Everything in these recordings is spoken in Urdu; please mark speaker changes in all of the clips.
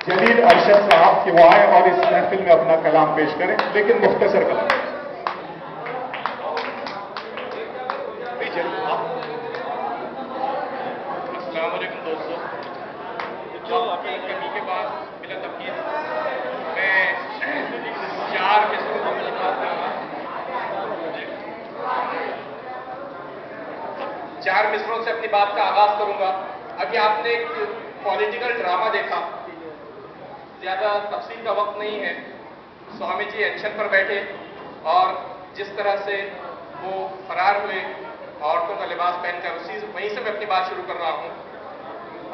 Speaker 1: جلیل ارشد صاحب کی وہ آئے اور اس محفل میں اپنا کلام پیش کریں، لیکن مختصر کلام۔
Speaker 2: السلام علیکم دوستوں، اپنی کمی کے بعد بلا تفصیل میں 4 مصروں میں بات کروں گا۔ 4 مصروں سے اپنی بات کا آغاز کروں گا۔ ابھی آپ نے ایک پولیٹیکل ڈرامہ دیکھا، زیادہ تفصیل کا وقت نہیں ہے۔ سوامی جی ایکشن پر بیٹھے اور جس طرح سے وہ فرار ہوئے عورتوں کا لباس پہن کر، وہیں سے میں اپنی بات شروع کر رہا ہوں۔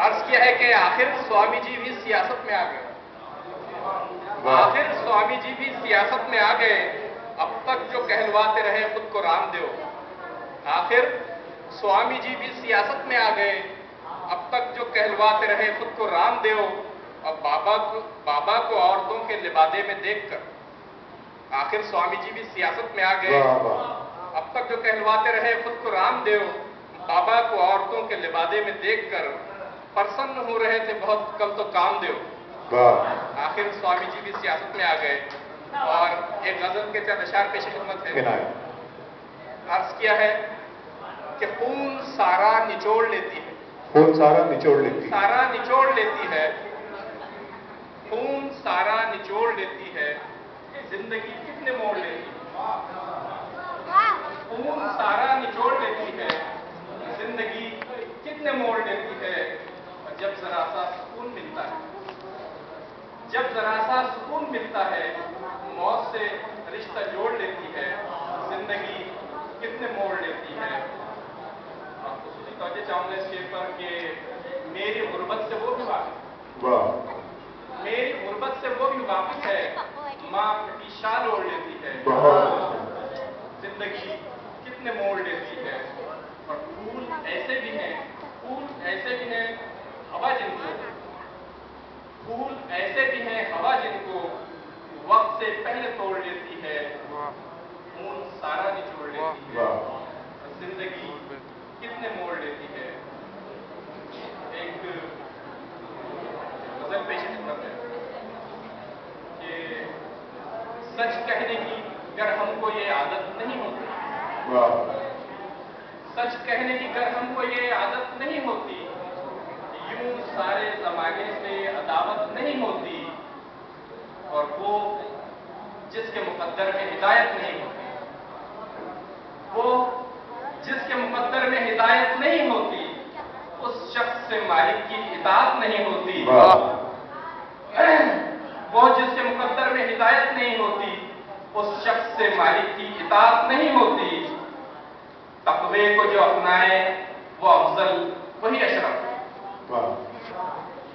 Speaker 2: عرض کیا ہے کہ آخر سوامی جی بھی سیاست میں آ گئے، آخر سوامی جی بھی سیاست میں آ گئے، اب تک جو کہلواتے رہے خود کو رام دیو۔ آخر سوامی جی بھی سیاست میں آ گئے، اب تک جو کہلواتے رہے خود کو رام دیو، اور بابا کو عورتوں کے لبادے میں دیکھ کر۔ آخر سوامی جی بھی سیاست میں آ گئے، اب تک جو کہلواتے رہے خود کو رام دیو، بابا کو عورتوں کے لبادے میں دیکھ کر پرسن ہو رہے تھے بہت، کل تو کام دیو۔ آخر سوامی جی بھی سیاست میں آ گئے۔ اور ایک غزل کے 4 اشعار پیش خدمت ہے۔ عرض کیا ہے کہ خون سارا نچوڑ لیتی ہے،
Speaker 1: خون سارا نچوڑ لیتی ہے،
Speaker 2: سارا نچوڑ لیتی ہے، خون سارا نچوڑ لیتی ہے، زندگی کتنے موڑ لیتی ہے۔ خون سارا نچوڑ لیتی ہے، زندگی کتنے موڑ لیتی ہے، اور جب ذرا سا سکون ملتا ہے، جب ذرا سا سکون ملتا ہے، موت سے رشتہ جوڑ لیتی ہے، زندگی کتنے موڑ لیتی ہے۔ اور خصوصی توجہ چاہوں گا اس شعر پر کہ میری غربت سے وہ بھی واقف، میری غربت سے وہ بھی واقف ہے، ماں پھٹی شال اوڑھ لیتی ہے، زندگی کتنے موڑ لیتی ہے۔ اور پھول ایسے بھی ہیں، پھول ایسے بھی ہیں ہوا جن کو، پھول ایسے بھی ہیں ہوا جن کو وقت سے پہلے توڑ لیتی ہے، خون سارا نچوڑ لیتی ہے، اور زندگی کتنے موڑ لیتی ہے۔ ایک غزل پیش خدمت ہے کہ سچ کہنے کی گر ہم کو یہ عادت نہیں ہوتی، سچ کہنے کی گر ہم کو یہ عادت نہیں ہوتی، یوں سارے زمانے سے عداوت نہیں ہوتی، اور وہ جس کے مقدر میں ہدایت نہیں ہوتی، وہ جس کے مقدر میں ہدایت نہیں ہوتی، اس شخص سے مالک کی اطاعت نہیں ہوتی، وہ جس کے مقدر میں ہدایت نہیں ہوتی، اس شخص سے مالک کی اطاعت نہیں ہوتی۔ تقوی کو جو اپنائے وہ افضل وہی اشرف،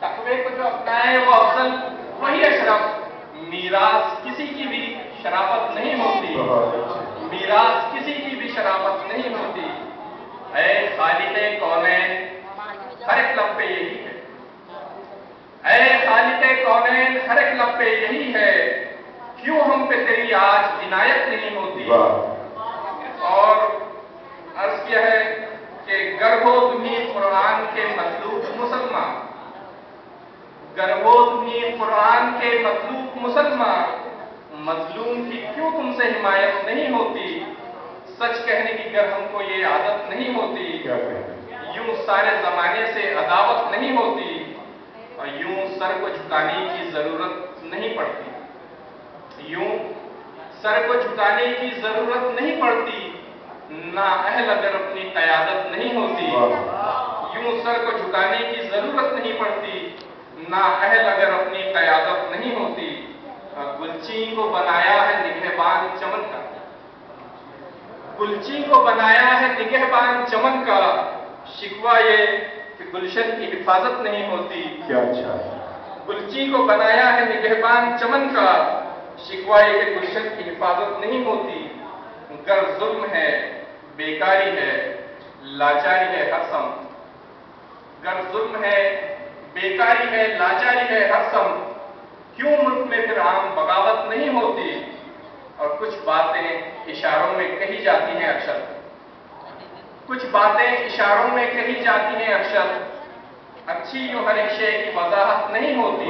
Speaker 2: تقوی کو جو اپنائے وہ افضل وہی اشرف، میراث کسی کی بھی شرافت نہیں ہوتی، میراث کسی کی بھی شرافت نہیں ہوتی۔ اے خالق کونین ہر ایک لب پہ یہی ہے، اے خالق کونین ہر ایک لب پہ یہی ہے، کیوں ہم پہ تیری آج عنایت نہیں ہوتی۔ اور عرض کیا ہے کہ گر ہو تمہیں قرآن کے مطلوب مسلمان، گر ہو تمہیں قرآن کے مطلوب مسلمان، مظلوم کی کیوں تم سے حمایت نہیں ہوتی، سچ کہنے کی گر ہم کو یہ عادت نہیں ہوتی، یوں سارے زمانے سے عداوت نہیں ہوتی، اور یوں سر کو جھکانے کی ضرورت نہیں پڑتی، یوں سر کو جھکانے کی ضرورت نہیں پڑتی، نہ اہل اگر اپنی قیادت نہیں ہوتی، یوں سر کو جھکانے کی ضرورت نہیں پڑتی، نہ اہل اگر اپنی قیادت نہیں ہوتی۔ گلچین کو بنایا ہے نگہبان چمن کا، گلچین کو بنایا ہے نگہبان چمن کا، شکوہ یہ کہ گلشن کی حفاظت نہیں ہوتی۔
Speaker 1: کیا اچھا،
Speaker 2: گلچین کو بنایا ہے نگہبان چمن کا، شکوہ یہ کہ گلشن کی حفاظت نہیں ہوتی، گر ظلم ہے بیکاری ہے لاچاری ہے ہر سمت، گر ظلم ہے بیکاری ہے لاچاری ہے ہر سمت، کیوں ملک میں پھر عام بغاوت نہیں ہوتی، اور کچھ باتیں اشاروں میں کہی جاتی ہیں ارشد، کچھ باتیں اشاروں میں کہی جاتی ہیں ارشد، اچھی یوں ہر ایک شے کی وضاحت نہیں ہوتی،